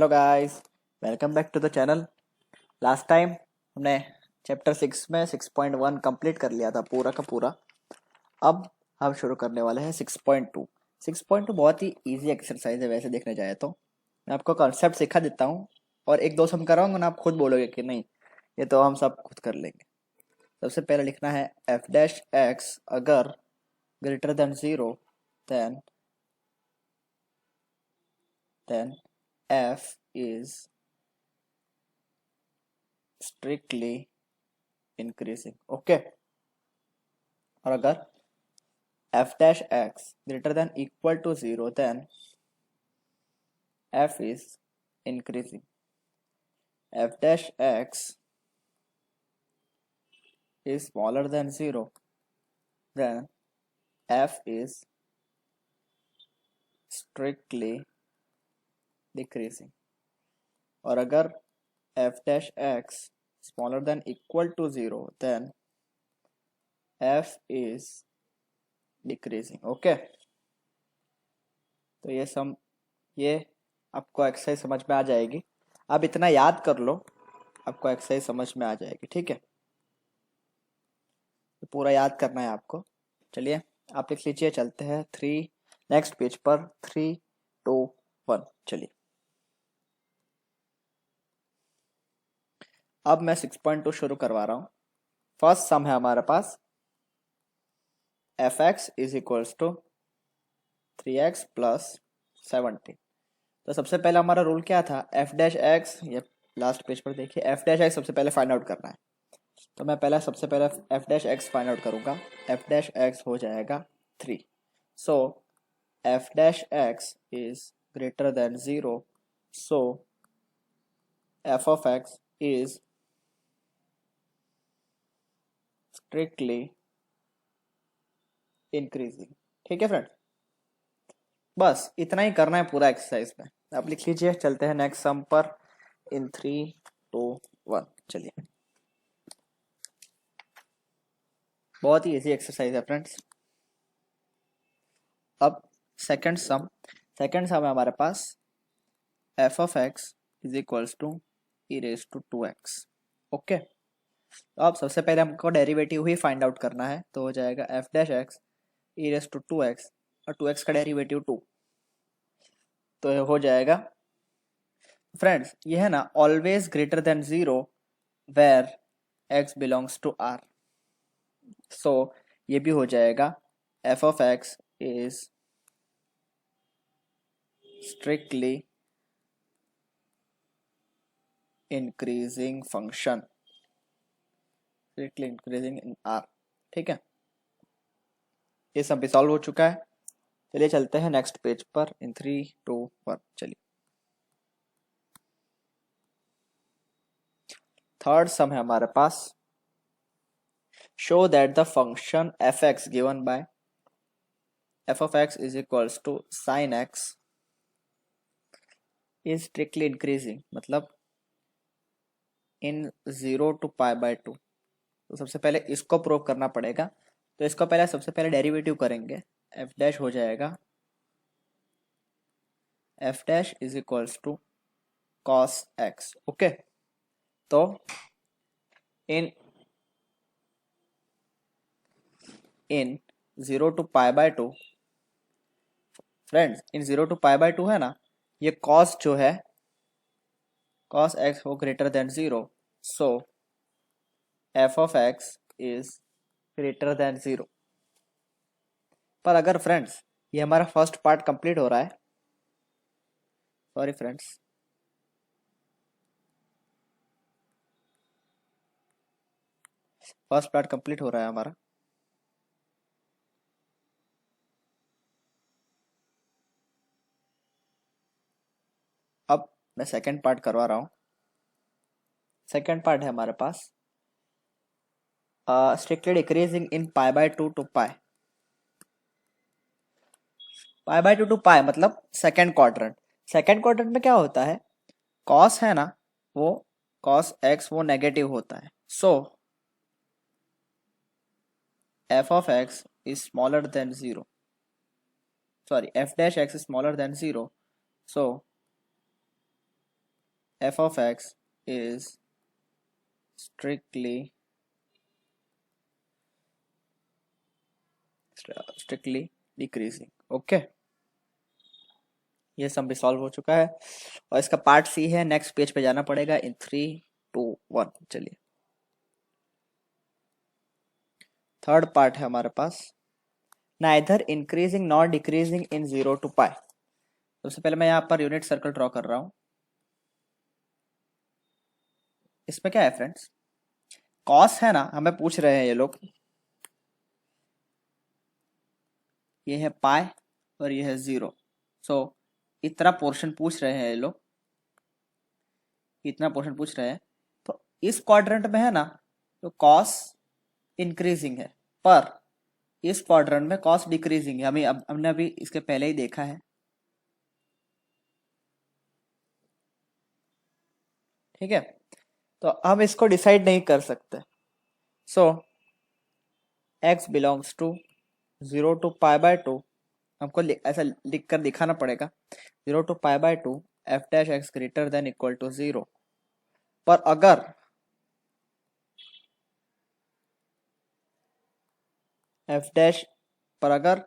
Hello guys, welcome back to the channel. Last time हमने chapter 6 में 6.1 complete कर लिया था पूरा का पूरा। अब हम शुरू करने वाले हैं 6.2। 6.2 बहुत ही इजी एक्सरसाइज है वैसे देखने जाए तो। मैं आपको कॉन्सेप्ट सिखा देता हूँ और एक दो सम कराऊंगा ना, आप खुद बोलोगे कि नहीं ये तो हम सब खुद कर लेंगे। सबसे पहले लिखना है एफ डैश एक्स अगर greater than 0 then f is strictly increasing. Okay, और अगर f dash x greater than equal to 0 then f is increasing. F dash x is smaller than 0 then f is strictly decreasing. और अगर f dash x smaller than equal to 0 then f is decreasing. Okay, तो ये आपको exercise समझ में आ जाएगी। आप इतना याद कर लो, आपको एक्सरसाइज समझ में आ जाएगी। ठीक है, तो पूरा याद करना है आपको। चलिए आप लिख लीजिए, चलते हैं 3 नेक्स्ट पेज पर। 3 2 1 चलिए। अब मैं 6.2 शुरू करवा रहा हूँ। फर्स्ट सम है हमारे पास f x is equals to 3x plus 70। तो सबसे पहले हमारा रूल क्या था, एफ डैश एक्स, ये लास्ट पेज पर देखिए, एफ डैश एक्स सबसे पहले फाइंड आउट करना है। तो मैं सबसे पहले f dash x find out करूंगा। एफ डैश एक्स हो जाएगा 3। So f dash x is greater than 0, so f of x is strictly increasing। ठीक है फ्रेंड, बस इतना ही करना है पूरा एक्सरसाइज में। आप लिख लीजिए, चलते हैं नेक्स्ट सम पर इन 3 2 1 चलिए। बहुत ही इजी एक्सरसाइज है फ्रेंड्स। अब सेकंड सम है हमारे पास f of x is equals to e raised to 2x। Okay, तो अब सबसे पहले हमको डेरिवेटिव ही फाइंड आउट करना है। तो हो जाएगा f dash x e raise to 2x और 2x का डेरिवेटिव 2, तो हो जाएगा फ्रेंड्स ये है ना always greater than 0 where x belongs to r। So ये भी हो जाएगा f of x is strictly increasing function, strictly increasing in r। ठीक है, ये सब भी सॉल्व हो चुका है। चलिए चलते हैं नेक्स्ट पेज पर इन 3 2 1 चलिए। थर्ड सम है हमारे पास, show that the function f x given by f of x is equals to sine x is strictly increasing, मतलब इन 0 टू पाई बाय 2। तो सबसे पहले इसको प्रूव करना पड़ेगा। तो इसको पहले सबसे पहले डेरिवेटिव करेंगे। एफ डैश हो जाएगा f dash is equals to cos x. Okay, तो in 0 to pi by 2 friends, in 0 to pi by 2 है ना, ये कॉस जो है कॉस एक्स हो greater than 0, so f of x is greater than 0। पर अगर फ्रेंड्स ये हमारा फर्स्ट पार्ट कंप्लीट हो रहा है, sorry friends, first part complete हो रहा है हमारा। अब मैं सेकंड पार्ट करवा रहा हूं। सेकंड पार्ट है हमारे पास strictly decreasing in pi by 2 to pi by 2 to pi, मतलब सेकंड क्वाड्रेंट। सेकंड क्वाड्रेंट में क्या होता है, कॉस है ना, वो कॉस एक्स वो नेगेटिव होता है। So f of x is smaller than 0, sorry f dash x is smaller than 0, so f of x is strictly decreasing. Okay, ये सम भी सॉल्व हो चुका है और इसका पार्ट सी है, नेक्स्ट पेज पे जाना पड़ेगा इन 3, 2, 1। चलिए थर्ड पार्ट है हमारे पास, neither increasing not decreasing in 0 to pi. सबसे पहले मैं यहाँ पर यूनिट सर्कल ड्रॉ कर रहा हूँ। इसमें क्या है फ्रेंड्स, कॉस है ना, हमें पूछ रहे हैं ये लोग, ये है पाई और ये है 0। सो इतना पोर्शन पूछ रहे हैं ये लोग, इतना पोर्शन पूछ रहे हैं। तो इस क्वाड्रेंट में है ना, तो कॉस इंक्रीजिंग है, पर इस क्वाड्रेंट में कॉस डिक्रीजिंग है। हमें अब हमने अभी इसके पहले ही देखा है, ठीक है। तो हम इसको डिसाइड नहीं कर सकते। सो x बिलोंग्स टू 0 to π/2, हमको ऐसा लिख कर दिखाना पड़ेगा 0 to π/2 f dash x greater than equal to 0। पर अगर f डैश पर अगर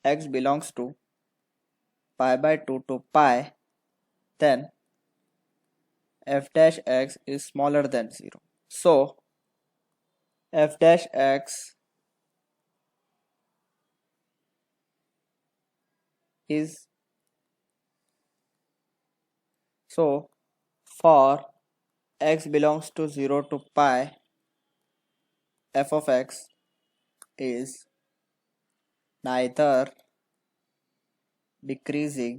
x belongs to π/2 to pi, then f dash x is smaller than 0. So f dash x is, so for x belongs to 0 to pi, f of x is neither decreasing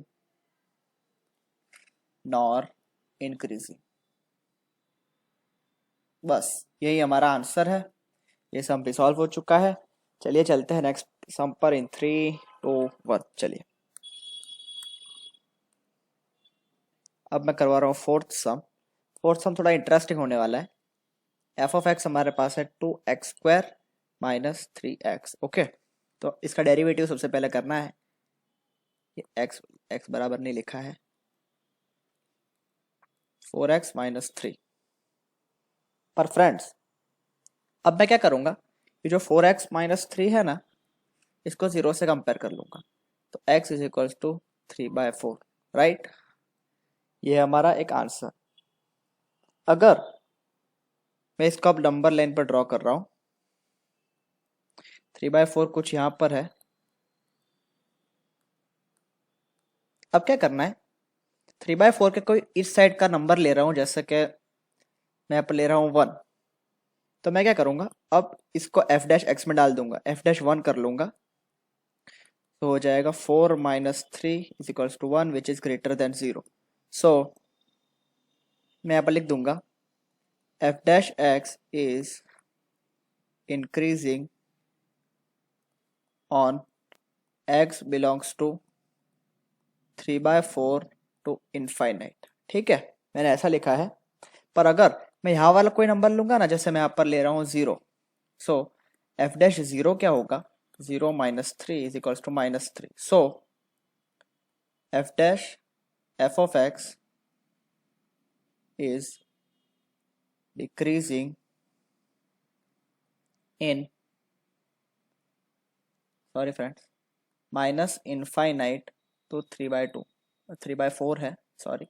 nor increasing। बस यही हमारा answer है। ये sum भी solve हो चुका है। चलिए चलते हैं नेक्स्ट सम पर इन 3, 2, 1। चलिए अब मैं करवा रहा हूँ फोर्थ सम। फोर्थ सम थोड़ा इंटरेस्टिंग होने वाला है। एफ ऑफ एक्स हमारे पास है 2x² माइनस 3x। ओके, तो इसका डेरिवेटिव सबसे पहले करना है। ये x बराबर नहीं लिखा है, 4x माइनस 3। पर फ्रेंड्स अब मैं क्या करूँगा, ये जो 4x माइनस 3 है ना, इसको 0 से कंपेयर कर लूँगा। तो x is equals to 3/4, right. ये हमारा एक आंसर। अगर मैं इसको अब नंबर लाइन पर ड्रॉ कर रहा हूँ, 3/4 कुछ यहाँ पर है। अब क्या करना है, 3/4 के कोई इस साइड का नंबर ले रहा हूँ, जैसे कि मैं यहाँ पर ले रहा हूँ 1। तो मैं क्या करूँगा, अब इसको f डैश x में डाल दूंगा, f डैश 1 कर लूँगा। तो हो जाएगा 4 minus 3 is equals to 1 which is greater than 0। So मैं यहाँ पर लिख दूंगा f dash x is increasing on x belongs to 3/4 to infinite. ठीक है, मैंने ऐसा लिखा है। पर अगर मैं यहाँ वाला कोई नंबर लूंगा ना, जैसे मैं यहाँ पर ले रहा हूँ 0, सो f डैश 0 क्या होगा, 0 minus 3 is equals to minus 3। So f dash f of x is decreasing in, sorry friends, minus infinite तो 3/2, 3/4 है, सॉरी।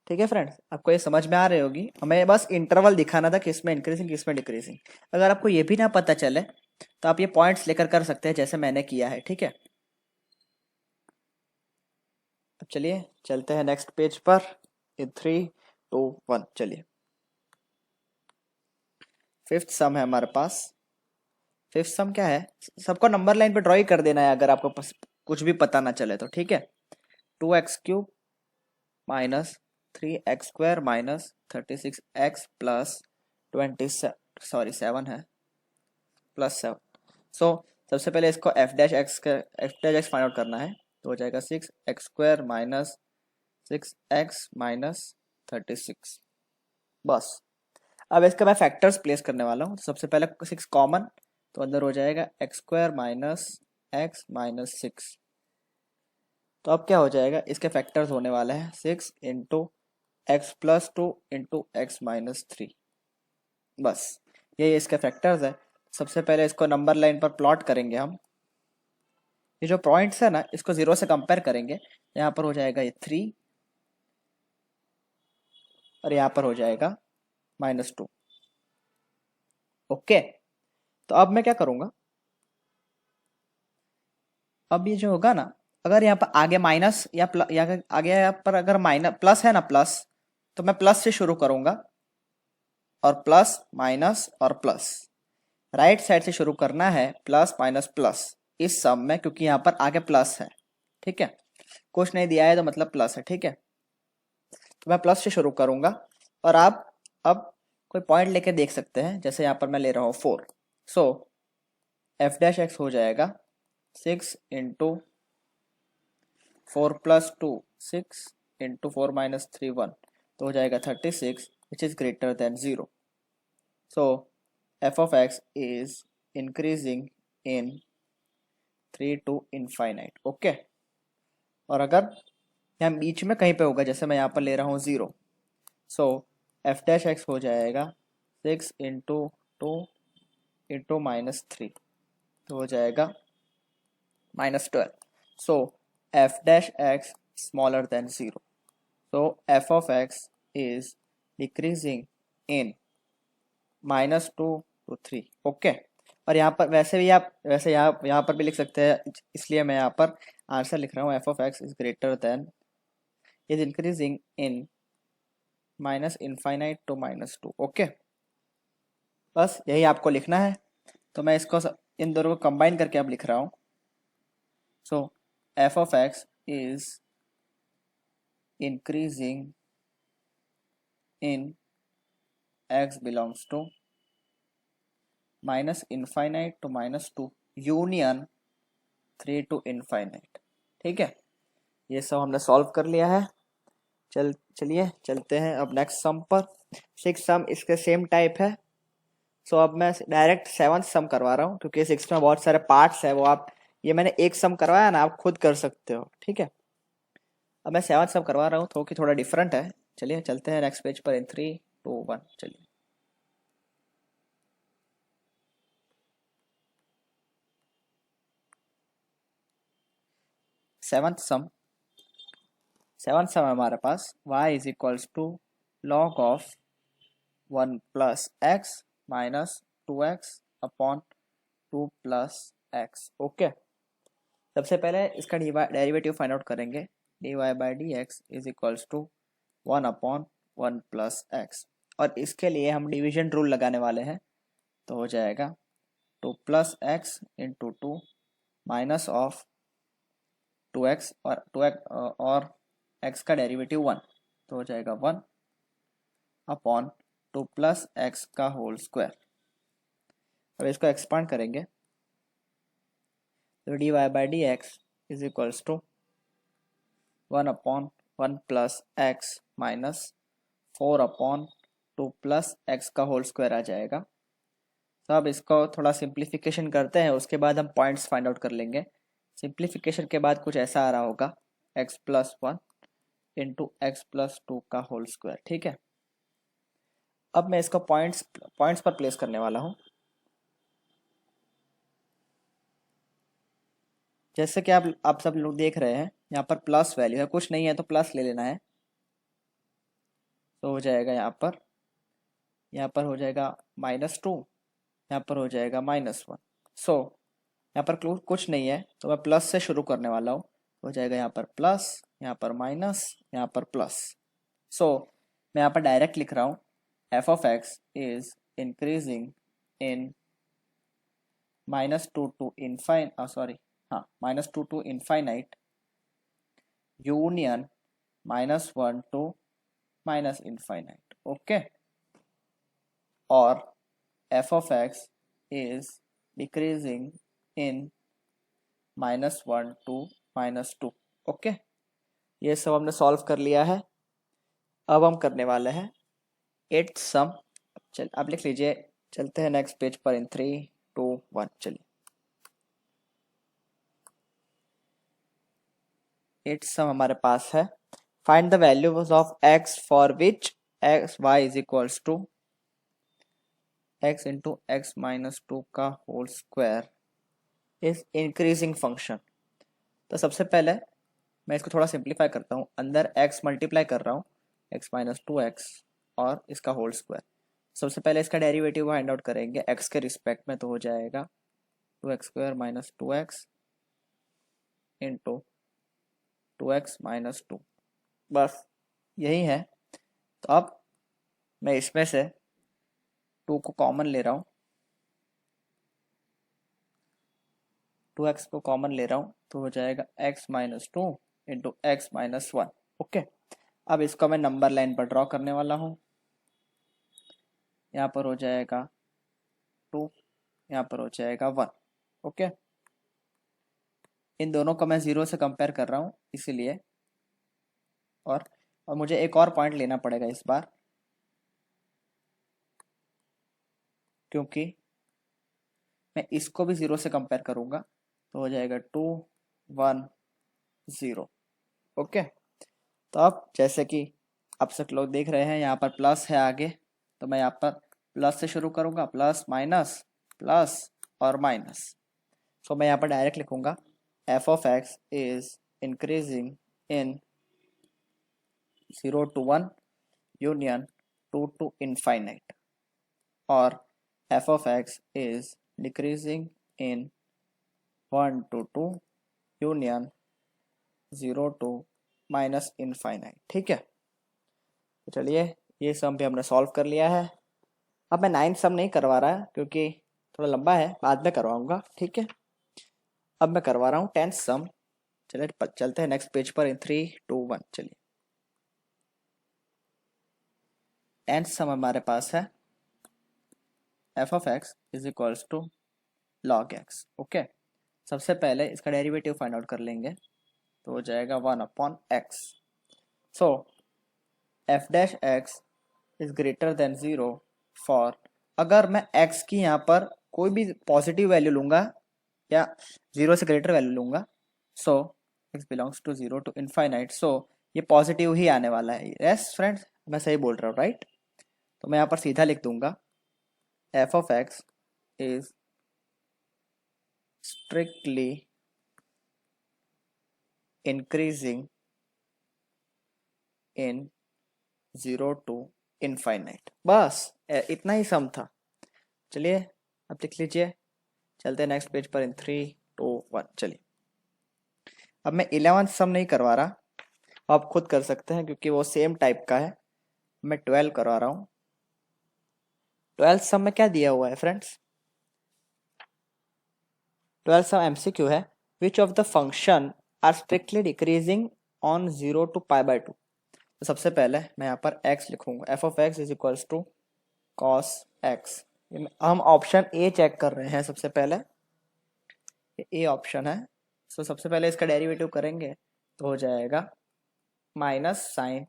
ठीक है फ्रेंड्स, आपको ये समझ में आ रही होगी। हमें बस इंटरवल दिखाना था कि इसमें इंक्रीजिंग किसमें डिक्रीजिंग। अगर आपको ये भी ना पता चले तो आप ये पॉइंट्स लेकर कर सकते हैं, जैसे मैंने किया है। ठीक है, अब चलिए चलते हैं नेक्स्ट पेज पर इन 3, 2, 1। चलिए फिफ्थ सम है हमारे पास। फिफ्थ सम क्या है, सबको नंबर लाइन पे ड्रॉ ही कर देना है अगर आपको कुछ भी पता ना चले तो। ठीक है, 2x³ minus 3x² minus 36x plus 7 है, प्लस 7। सो सबसे पहले इसको f dash x find out करना है। तो हो जाएगा 6x² माइनस 6x माइनस 36। बस अब इसका मैं फैक्टर्स प्लेस करने वाला हूँ। सबसे पहले 6 कॉमन, तो अंदर हो जाएगा x² माइनस x माइनस 6। तो अब क्या हो जाएगा, इसके फैक्टर्स होने वाले हैं 6 into x plus 2 into x minus 3। बस ये इसके फैक्टर्स है। सबसे पहले इसको नंबर लाइन पर प्लॉट करेंगे हम। ये जो पॉइंट्स है ना, इसको 0 से कंपेयर करेंगे। यहाँ पर हो जाएगा ये 3 और यहाँ पर हो जाएगा -2। ओके, तो अब मैं क्या करूँगा, अब ये जो होगा ना, अगर यहाँ पर आगे माइनस या आगे यहाँ पर अगर माइनस प्लस है ना, प्लस, तो मैं प्लस से शुरू करूँगा और प्लस माइनस और प्लस राइट साइड से शुरू करना है, प्लस माइनस प्लस इस सम में, क्योंकि यहाँ पर आगे प्लस है। ठीक है, कुछ नहीं दिया है तो मतलब प्लस है। ठीक है, तो मैं प्लस से शुरू करूँगा और आप अब कोई पॉइंट लेके देख सकते हैं। जैसे यहाँ पर मैं ले रहा हूँ 4, सो एफ डैश एक्स हो जाएगा 6 इंटू 4 प्लस 2 6 इंटू 4 माइनस 3 1, तो हो जाएगा 36 which is greater than 0। So f of x is increasing in 3 to infinite. Okay, और अगर यहाँ बीच में कहीं पे होगा, जैसे मैं यहाँ पर ले रहा हूँ 0, सो एफ डैश एक्स हो जाएगा 6 इंटू 2 इंटू माइनस 3, तो हो जाएगा -12। So f dash x smaller than 0, so f of x is decreasing in -2 to 3। Okay, और यहाँ पर वैसे भी आप वैसे यहाँ पर भी लिख सकते हैं, इसलिए मैं यहाँ पर आंसर लिख रहा हूँ f of x is greater than is increasing in minus infinite to -2। Okay, बस यही आपको लिखना है। तो मैं इसको इन दोनों को कंबाइन करके अब लिख रहा हूँ। So f of x is increasing in x belongs to minus infinite to -2 union 3 to infinite. ठीक है, ये सब हमने सॉल्व कर लिया है। चलिए चलते हैं अब नेक्स्ट सम पर। 6 सम इसके सेम टाइप है। सो अब मैं डायरेक्ट 7th सम करवा रहा हूँ, क्योंकि 6 में बहुत सारे पार्ट्स है, वो आप ये मैंने एक सम करवाया ना, आप खुद कर सकते हो। ठीक है, अब मैं 7th सम करवा रहा हूँ, तो कि थोड़ा डिफरेंट है। चलिए चलते हैं नेक्स्ट पेज पर इन 3 2 1। चलिए, सेवंथ सम है हमारे पास y is equals to log of 1 plus x minus 2x upon 2 plus x. Okay, सबसे पहले इसका डेरिवेटिव फाइंड आउट करेंगे। dy by d x is equals to 1 upon 1 plus x, और इसके लिए हम डिवीजन रूल लगाने वाले हैं। तो हो जाएगा 2 plus x into 2 minus of 2x और 2x और x का डेरिवेटिव 1, तो हो जाएगा 1 अपॉन 2 प्लस एक्स का होल स्क्वायर। अब इसको एक्सपांड करेंगे, तो d y by d x is equals to 1 upon 1 plus x minus 4 upon 2 plus x का होल स्क्वायर आ जाएगा। तो अब इसको थोड़ा सिंप्लीफिकेशन करते हैं, उसके बाद हम पॉइंट्स फाइंड आउट कर लेंगे। सिंप्लीफिकेशन के बाद कुछ ऐसा आ रहा होगा, x plus 1 into x plus 2 का होल स्क्वायर। ठीक है, अब मैं इसको पॉइंट्स पर प्लेस करने वाला हूँ। जैसे कि आप सब लोग देख रहे हैं, यहाँ पर प्लस वैल्यू है, कुछ नहीं है तो प्लस ले लेना है। तो हो जाएगा यहाँ पर हो जाएगा -2, यहाँ पर हो जाएगा -1। सो यहाँ पर कुछ नहीं है, तो मैं प्लस से शुरू करने वाला हूँ। हो जाएगा यहाँ पर प्लस, यहाँ पर माइनस, यहाँ पर प्लस। सो मैं यहाँ पर डायरेक्ट लिख रहा हूँ, f of x is increasing in -2 to -2 to infinite union -1 to -infinite। Okay, और f of x is decreasing in -1 to -2। Okay, ये सब हमने सॉल्व कर लिया है। अब हम करने वाले हैं 8th सम। चल आप लिख लीजिए, चलते हैं नेक्स्ट पेज पर इन 3 2 1। चलिए, इट्स सम हमारे पास है, find the values of x for which x y is equals to x into x minus two का whole square is increasing function. तो सबसे पहले मैं इसको थोड़ा सिंप्लीफाई करता हूँ, अंदर x मल्टीप्लाई कर रहा हूँ, x माइनस टू एक्स और इसका होल स्क्वायर। सबसे पहले इसका डेरिवेटिव फाइंड आउट करेंगे x के रिस्पेक्ट में, तो हो जाएगा two x square minus two x into two x minus two, बस यही है। तो अब मैं इसमें से टू को कॉमन ले रहा हूँ, टू एक्स को कॉमन ले रहा हूँ, तो हो जाएगा x minus two into x minus one. Okay, अब इसको मैं नंबर लाइन पर ड्रॉ करने वाला हूँ। यहाँ पर हो जाएगा टू, यहाँ पर हो जाएगा वन। ओके, इन दोनों को मैं ज़ीरो से कंपेयर कर रहा हूँ इसीलिए, और मुझे एक और पॉइंट लेना पड़ेगा इस बार, क्योंकि मैं इसको भी ज़ीरो से कंपेयर करूँगा, तो हो जाएगा टू वन ज़ीरो। ओके, तो अब जैसे कि आप सब लोग देख रहे हैं यहाँ पर प्लस है आगे, तो मैं यहाँ पर प्लस से शुरू करूँगा, प्लस माइनस प्लस और माइनस। तो मैं यहाँ पर डायरेक्ट लिखूँगा F of x is increasing in 0 to 1 union 2 to infinite, or f of x is decreasing in 1 to 2 union 0 to minus infinite. ठीक है, तो चलिए ये सम भी हमने सॉल्व कर लिया है। अब मैं 9 सम नहीं करवा रहा क्योंकि थोड़ा लंबा है, बाद में करवाऊंगा। ठीक है, अब मैं करवा रहा हूँ 10 सम। चलिए चलते हैं नेक्स्ट पेज पर इन 3 2 1। चलिए 10 सम हमारे पास है, f of x is equals to log x. Okay, सबसे पहले इसका डेरिवेटिव फाइंड आउट कर लेंगे, तो हो जाएगा 1 upon x. So f dash x is greater than 0 for, अगर मैं x की यहाँ पर कोई भी पॉजिटिव वैल्यू लूंगा या 0 से ग्रेटर वैल्यू लूंगा, so x belongs to 0 to infinite, so ये पॉजिटिव ही आने वाला है। यस फ्रेंड्स, मैं सही बोल रहा हूँ राइट? तो मैं यहाँ पर सीधा लिख दूंगा f of x is strictly increasing in 0 to infinite. बस इतना ही सम था। चलिए अब लिख लीजिए, चलते हैं नेक्स्ट पेज पर इन 3 2 1। चलिए अब मैं 11 सम नहीं करवा रहा, आप खुद कर सकते हैं क्योंकि वो सेम टाइप का है। मैं 12 करवा रहा हूँ। 12 सम में क्या दिया हुआ है फ्रेंड्स? 12 सम एमसीक्यू है, which of the function are strictly decreasing on 0 to pi by 2। तो सबसे पहले मैं यहाँ पर x लिखूंगा, f of x is equals to cos x. हम ऑप्शन ए चेक कर रहे हैं सबसे पहले, ए ऑप्शन है। सो सबसे पहले इसका डेरिवेटिव करेंगे तो हो जाएगा माइनस साइन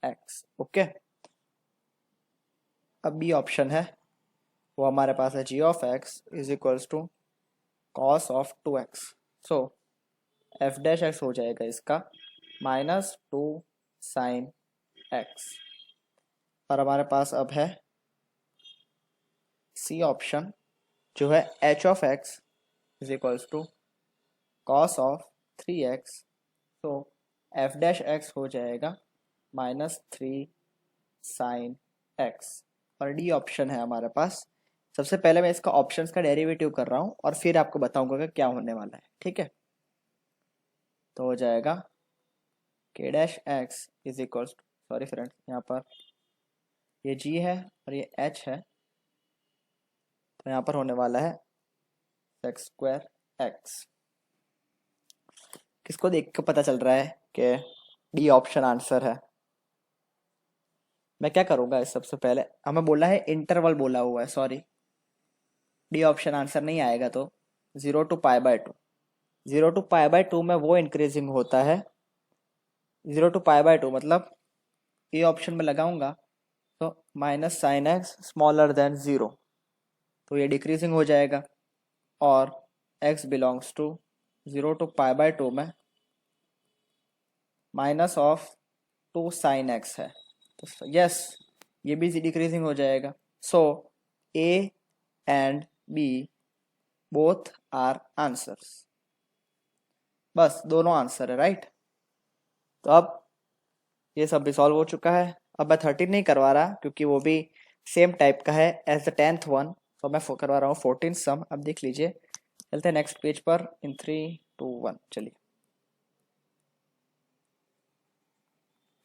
एक्स। ओके, अब बी ऑप्शन है, वो हमारे पास है g of x is equals to cos of 2x। So f dash x हो जाएगा इसका माइनस टू साइन एक्स। और हमारे पास अब है सी ऑप्शन, जो है H of x is equals to cos of 3x। तो एफ डैश एक्स हो जाएगा माइनस 3 साइन एक्स। और डी ऑप्शन है हमारे पास। सबसे पहले मैं इसका ऑप्शंस का डेरिवेटिव कर रहा हूँ और फिर आपको बताऊंगा कि क्या होने वाला है। ठीक है, तो हो जाएगा k dash x is equals to, sorry friends, यहाँ पर ये जी है और ये एच है, तो यहाँ पर होने वाला है एक्स स्क्वायर एक्स। किसको देख के पता चल रहा है कि डी ऑप्शन आंसर है? मैं क्या करूँगा, इस सबसे पहले हमें बोला है इंटरवल बोला हुआ है, सॉरी डी ऑप्शन आंसर नहीं आएगा। तो 0 to pi by 2, 0 to pi by 2 में वो इंक्रीजिंग होता है। 0 टू पाई बाय 2 मतलब ए ऑप्शन में लगाऊंगा तो minus sine x smaller than 0, तो ये डिक्रीजिंग हो जाएगा। और x belongs to 0 to pi by 2 में माइनस ऑफ 2 साइन एक्स है, तो यस ये भी डिक्रीजिंग हो जाएगा। So A and B both are answers, बस दोनों आंसर है, राइट। तो अब ये सब भी सॉल्व हो चुका है। अब मैं 13 नहीं करवा रहा क्योंकि वो भी सेम टाइप का है एज द 10th वन, तो मैं करवा रहा हूँ 14 सम। अब देख लीजिए, चलते हैं नेक्स्ट पेज पर इन 3 2 1। चलिए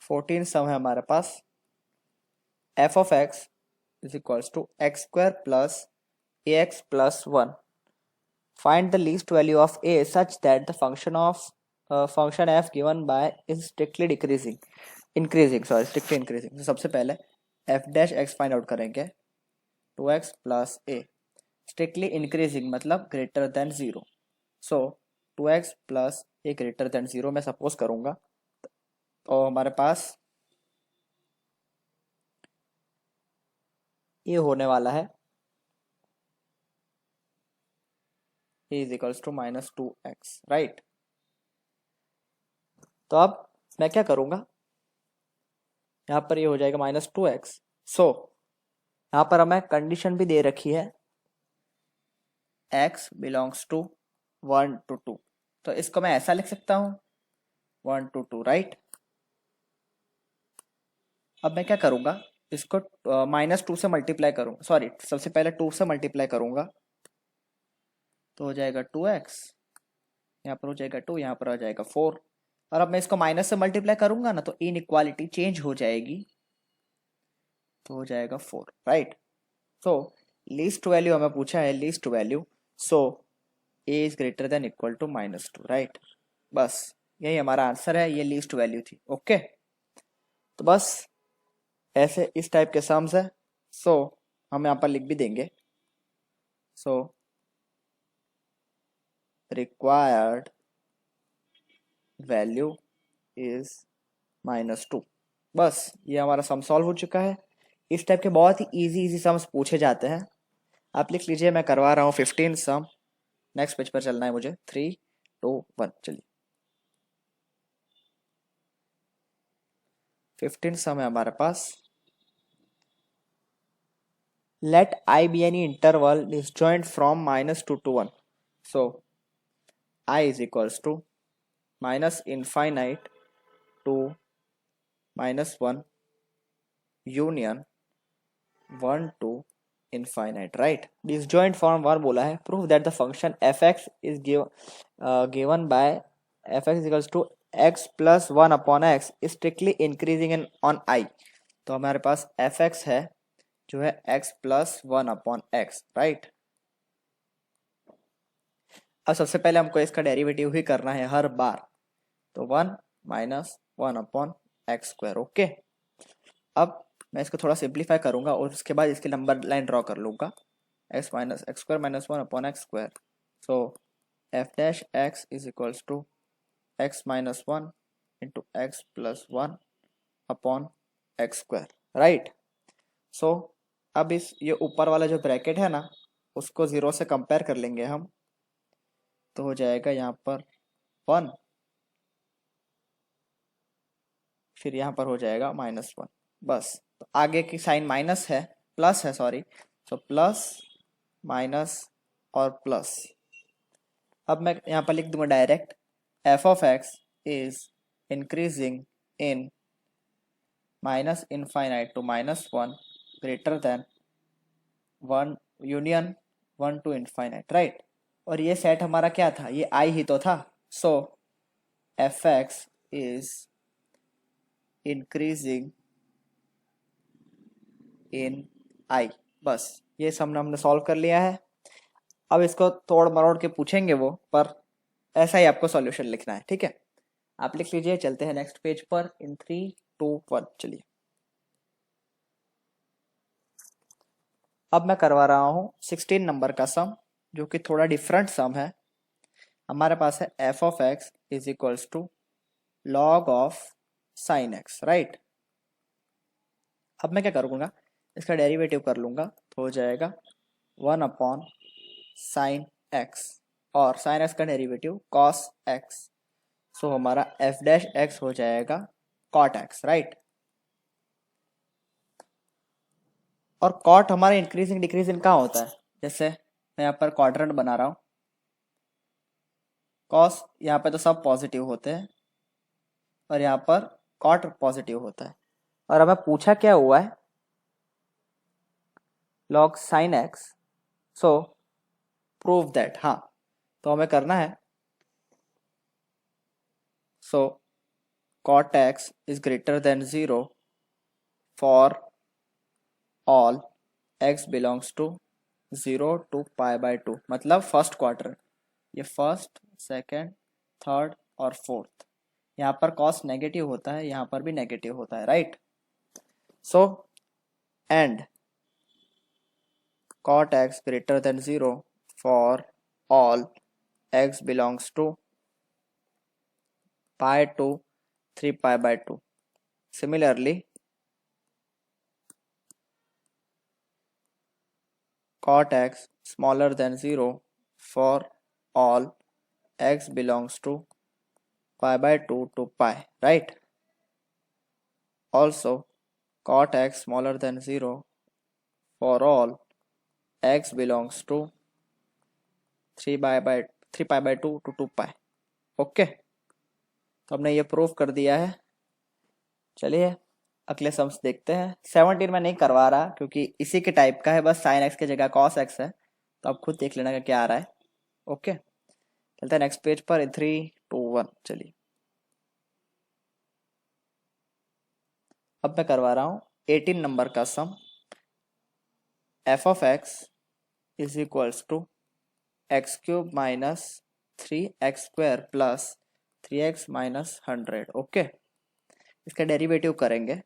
14 सम है हमारे पास। F of x is equals to x square plus a x plus 1। Find the least value of a such that the function f given by is strictly increasing. तो सबसे पहले f dash x find out करेंगे, 2x plus a, strictly increasing मतलब greater than 0। So 2x plus a greater than 0 मैं suppose करूंगा, तो हमारे पास ये होने वाला है a is equals to minus 2x, right. तो अब मैं क्या करूंगा, यहाँ पर ये हो जाएगा माइनस 2x। सो यहाँ पर हमें कंडीशन भी दे रखी है x बिलोंग्स टू 1 to 2, तो इसको मैं ऐसा लिख सकता हूँ 1 to 2, राइट। अब मैं क्या करूंगा, इसको माइनस 2 से मल्टीप्लाई करूंगा, सॉरी सबसे पहले 2 से मल्टीप्लाई करूंगा, तो हो जाएगा 2x, यहाँ पर हो जाएगा 2, यहाँ पर हो जाएगा 4। और अब मैं इसको माइनस से मल्टीप्लाई करूंगा ना, तो इनइक्वालिटी चेंज हो जाएगी, तो हो जाएगा 4, राइट। तो लीस्ट वैल्यू हमें पूछा है, least value, so a is greater than equal to minus 2, right. बस यही हमारा आंसर है, ये लीस्ट वैल्यू थी, ओके। तो बस ऐसे इस टाइप के सम्स है। सो हम यहाँ पर लिख भी देंगे, so required value is minus 2। बस ये हमारा सम सॉल्व हो चुका है। इस टाइप के बहुत ही इजी सम्स पूछे जाते हैं, आप लिख लीजिए। मैं करवा रहा हूँ 15 सम। नेक्स्ट पेज पर चलना है मुझे, 3 2 1। चलिए 15 सम है हमारे पास। Let I be any interval disjoint from minus 2 to 1. So I is equals to minus infinite to minus 1 union 1 to infinite, right? Disjoint form 1 बोला है। Prove that the function fx is given by fx is equals to x plus 1 upon x is strictly increasing on I। तो हमारे पास fx है जो है x plus 1 upon x, right. अब सबसे पहले हमको इसका डेरिवेटिव ही करना है हर बार, तो 1 minus 1 upon x square, okay. अब मैं इसको थोड़ा सिंप्लीफाई करूंगा और उसके बाद इसकी नंबर लाइन ड्रॉ कर लूंगा, x minus x square minus 1 upon x square. So f dash x is equals to x minus 1 into x plus 1 upon x square, right. So अब इस ये ऊपर वाला जो ब्रैकेट है ना, उसको 0 से कंपेयर कर लेंगे हम, तो हो जाएगा यहाँ पर 1, फिर यहाँ पर हो जाएगा माइनस 1। बस तो आगे की साइन माइनस है, प्लस है सॉरी, तो प्लस माइनस और प्लस। अब मैं यहाँ पर लिख दूंगा direct, f of x is increasing in minus infinite to minus 1 greater than 1 union 1 to infinite, right. और ये सेट हमारा क्या था, ये आई ही तो था। So f x is increasing in I. बस ये सब हमने सॉल्व कर लिया है। अब इसको तोड़ मरोड़ के पूछेंगे वो, पर ऐसा ही आपको सॉल्यूशन लिखना है, ठीक है। आप लिख लीजिए, चलते हैं नेक्स्ट पेज पर इन 3 2 1। चलिए अब मैं करवा रहा हूँ 16 नंबर का सम, जो कि थोड़ा डिफरेंट सम है। हमारे पास है f of x is equals to log of sine x, right. अब मैं क्या करूँगा, इसका डेरिवेटिव कर लूँगा, तो हो जाएगा 1 अपॉन साइन एक्स, और साइन एक्स का डेरिवेटिव कॉस एक्स। सो हमारा एफ डैश एक्स हो जाएगा कॉट एक्स, राइट। और कॉट हमारा इंक्रीजिंग डिक्रीजिंग कहाँ होता है, जैसे मैं यहाँ पर क्वाड्रेंट बना रहा हूँ, कॉस यहाँ पे तो सब पॉजिटिव होते हैं और यहाँ पर कॉट पॉजिटिव होता है। और हमें पूछा क्या हुआ है, log sine x, so prove that. हाँ, तो हमें करना है, so cot x is greater than 0 for all x belongs to 0 to π/2, मतलब फर्स्ट क्वार्टर, ये फर्स्ट, सेकेंड, थर्ड और फोर्थ। यहाँ पर कॉस नेगेटिव होता है, यहाँ पर भी नेगेटिव होता है, right. So and cot x greater than 0 for all x belongs to π to 3π/2। Similarly cot x smaller than 0 for all x belongs to π/2 to π, right? Also cot x smaller than 0 for all x belongs to 3π/2 to 2π। Okay, तो हमने ये proof कर दिया है। चलिए अगले sums देखते हैं। 17 में नहीं करवा रहा क्योंकि इसी के टाइप का है, बस साइन एक्स की जगह कॉस एक्स है, तो आप खुद देख लेना कि क्या आ रहा है। ओके, चलते हैं नेक्स्ट पेज पर। 3, 2, 1। चलिए अब मैं करवा रहा हूँ 18 नंबर का sum. F of x is equals to x cube minus 3x² plus 3x minus 100। Okay, इसका डेरिवेटिव करेंगे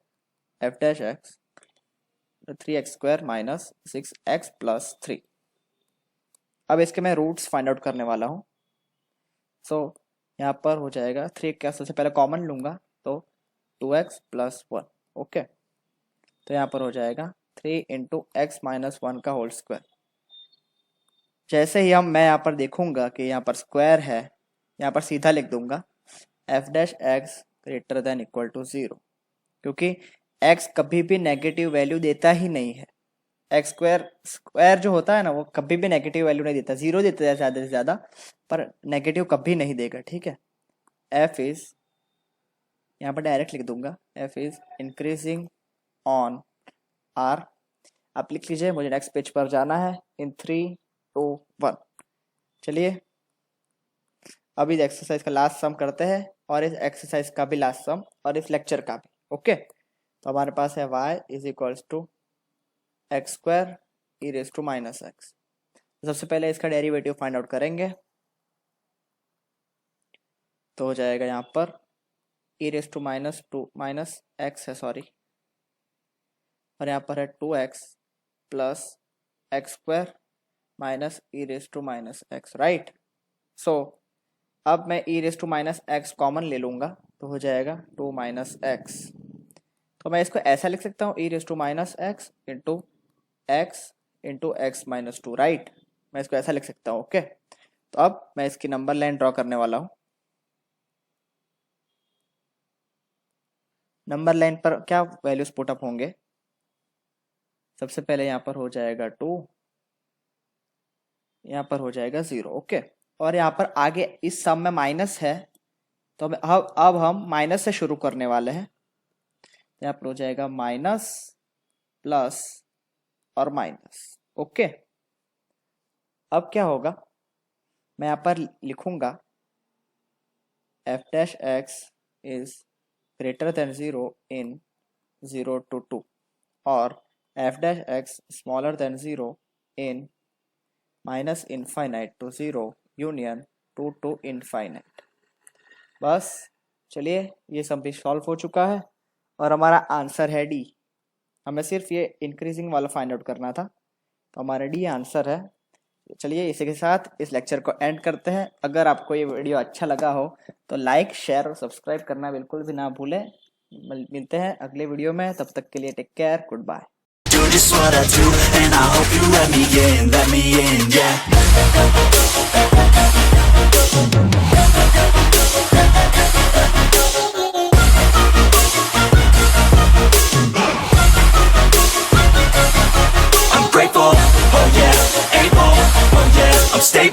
f dash x 3x² minus 6x plus 3। अब इसके मैं रूट्स फाइंड आउट करने वाला हूँ। सो यहाँ पर हो जाएगा 3 का सबसे पहले कॉमन लूँगा तो 2x प्लस 1। ओके, तो यहाँ पर हो जाएगा 3 × x माइनस 1 का होल स्क्वायर। जैसे ही मैं यहाँ पर देखूंगा कि यहाँ पर स्क्वायर है, यहाँ पर सीधा लिख दूंगा f dash x greater than equal to 0, क्योंकि x कभी भी नेगेटिव वैल्यू देता ही नहीं है। एक्स स्क्वायर जो होता है ना, वो कभी भी नेगेटिव वैल्यू नहीं देता, 0 देता है ज़्यादा से ज़्यादा, पर नेगेटिव कभी नहीं देगा, ठीक है। f इज, यहाँ पर डायरेक्ट लिख दूंगा, f is increasing on r। आप लिख लीजिए, मुझे नेक्स्ट पेज पर जाना है। इन 3, 2, 1। चलिए अब इस एक्सरसाइज का लास्ट सम करते हैं, और इस एक्सरसाइज का भी लास्ट सम, और इस लेक्चर का भी। ओके, तो हमारे पास है y is equals to x² e raise to minus x. सबसे पहले इसका डेरिवेटिव फाइंड आउट करेंगे, तो हो जाएगा यहाँ पर e raise to minus 2 minus x है, सॉरी, और यहाँ पर है 2x plus x² minus e raise to minus x, right. So अब मैं e raise to minus x common ले लूँगा, तो हो जाएगा 2 माइनस एक्स। तो मैं इसको ऐसा लिख सकता हूँ e raise to minus x into x minus 2, right. मैं इसको ऐसा लिख सकता हूँ। ओके, तो अब मैं इसकी नंबर लाइन ड्रॉ करने वाला हूँ। नंबर लाइन पर क्या वैल्यूज पुट अप होंगे, सबसे पहले यहाँ पर हो जाएगा 2, यहाँ पर हो जाएगा 0। ओके, और यहाँ पर आगे इस सम में माइनस है, तो अब हम माइनस से शुरू करने वाले हैं। यहाँ पर हो जाएगा माइनस प्लस और माइनस। ओके, अब क्या होगा, मैं यहाँ पर लिखूंगा f dash x is greater than 0 in 0 to 2 और f dash x smaller than 0 in minus infinite to 0 union 2 to infinite. बस चलिए, ये सब भी सॉल्व हो चुका है और हमारा आंसर है डी। हमें सिर्फ ये इंक्रीजिंग वाला फाइंड आउट करना था, तो हमारा डी आंसर है। चलिए इसी के साथ इस लेक्चर को एंड करते हैं। अगर आपको ये वीडियो अच्छा लगा हो तो लाइक, शेयर और सब्सक्राइब करना बिल्कुल भी ना भूलें। मिलते हैं अगले वीडियो में, तब तक के लिए take care, good bye. Do this what I do, and I hope you let me in, yeah.